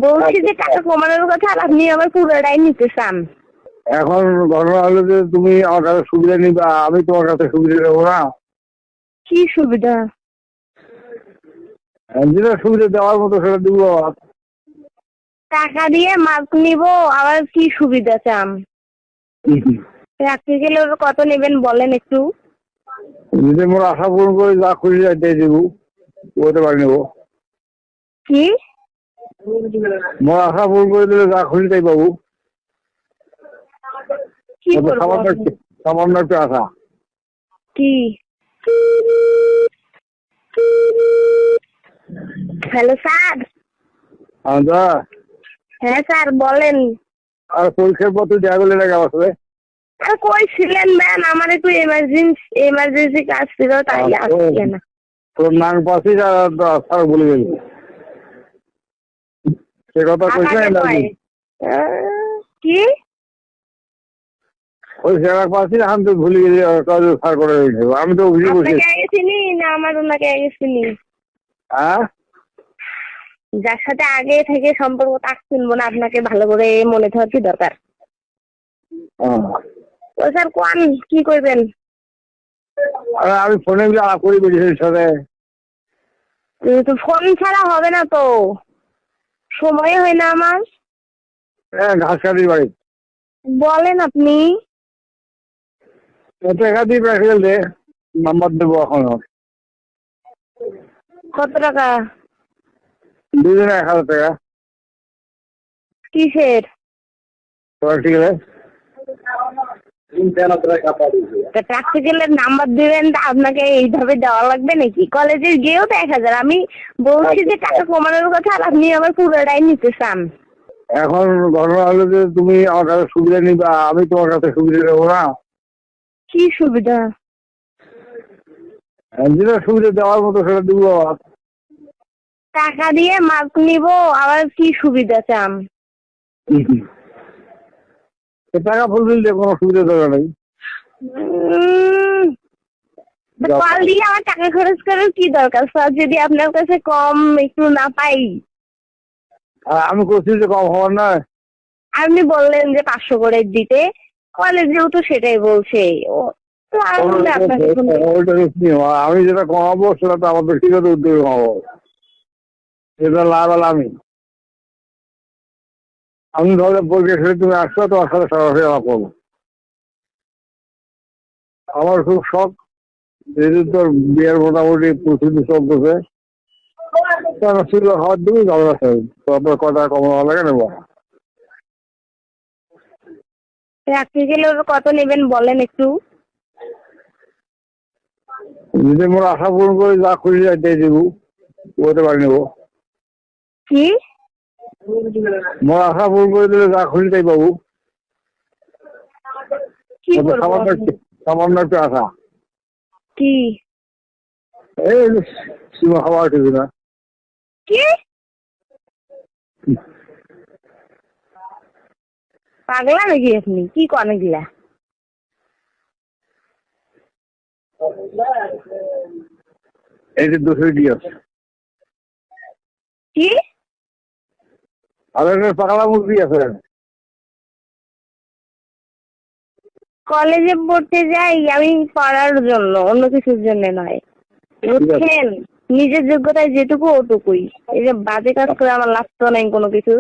বলছি যে টাকা কমানোর কথা, আর আপনি আবার পুরোটাই নিতে চান। এখন ঘটনা হলো যে তুমি আমার কাছে সুবিধা নিবা, আমি তোমার কাছে সুবিধা নেবো না। কি সুবিধা? যেটা সুবিধা দেওয়ার মতো সেটা দিব। টাকা দিয়ে মাছ নিব, আবার কি সুবিধা চান? রাখতে গেলে ওরা কত নেবেন বলেন একটু। যদি মোর আশা পূরণ করে যা খুশি দিয়ে দেবো, ওতে বাড়ি নেবো। কি মোর আশা পূরণ করে দিলে যা খুশি তাই পাবো। কি করবো? সামান্য একটু আশা। কি? Hello sir. হ্যাঁ স্যার বলেন। আর পরীক্ষার পত্র দেওয়া গেলে না আসলে। আর কই ছিলেন ম্যাম? আমার একটু এমার্জেন্সি কাজ ছিল, তাই আসছে না। তোর নাম পাচ্ছি স্যার বলে গেল সে কথা কইছে না। কি ওই স্যার পাচ্ছি এখন তো ভুলে গেলি স্যার করে। আমি তো অভিযোগ করছি। আপনাকে আগে চিনি না আমার ওনাকে আগে চিনি? হ্যাঁ, যার সাথে আগে থেকে সম্পর্ক তাকে চিনবো না, আপনাকে ভালো করে মনে থাকার কি দরকার? তো স্যার কোন কি করবেন? আমি ফোনে আলাপ করি বেরিয়েছি সাথে। তো ফোন ছাড়া হবে না তো, সময় হয় না আমার। হ্যাঁ, ঘাস কাটির বাড়ি। বলেন আপনি। টাকা দিয়ে প্র্যাকটিক্যাল দে, নাম্বার দেবো এখন। কত টাকা? দুজনে 1000 টাকা কিসের প্র্যাকটিক্যালে। প্র্যাকটিক্যালের নাম্বার দিবেন, আপনাকে এইভাবে দেওয়া লাগবে নাকি? কলেজে গিয়েও তো 1000। আমি বলছি যে টাকা কমানোর কথা, আর আপনি আবার পুরোটাই নিতে চান। এখন ঘটনা হলো যে তুমি আমার কাছে সুবিধা নিবা, আমি তোমার কাছে সুবিধা নেবো না। কি সুবিধা? যেটা সুবিধা দেওয়ার মতো সেটা দিব। টাকা দিয়ে মাছ নিব, আবার কি সুবিধা চান? টাকা ফুলফিল দিয়ে কোনো সুবিধা দরকার নেই। কল দিয়ে আমার টাকা খরচ করার কি দরকার স্যার, যদি আপনার কাছে কম একটু না পাই? আমি করছি যে কম হওয়ার নয়। আপনি বললেন যে 500 করে দিতে, কলেজেও তো সেটাই বলছে। তো আমি যেটা কমাবো সেটা তো আমার ব্যক্তিগত উদ্যোগে কমাবো, সেটা লাভ হল আমি ধরো পরীক্ষা শেষে তুমি আসছো, তোমার সাথে সরাসরি আলাপ করবো। আমার খুব শখ, যেহেতু তোর বিয়ের মোটামুটি প্রস্তুতি চলতেছে, খাবার দিবি ঝগড়া খাই, তারপর কটা কমানো লাগে নেবো। রাখতে গেলে কত নেবেন বলেন একটু। যদি মোর আশা পূরণ করে যা খুশি দিয়ে দেবো, ওতে বাড়ি নেবো। কি মোর আশা পূরণ করে দিলে যা খুশি তাই পাবো। কি করবো? সামান্য একটু আশা। কি এই সীমা খাওয়া ঠিক না। কি পাগলা নাকি আপনি? কি কনে গিলা? এই যে 200 দিয়ে কি আর পাগলা মুরগি আছে। কলেজে পড়তে যাই আমি পড়ার জন্য, অন্য কিছুর জন্য নয়, বুঝছেন? নিজের যোগ্যতায় যেটুকু ওটুকুই। এই যে বাজে কাজ করে আমার লাভ তো নাই কোনো কিছু।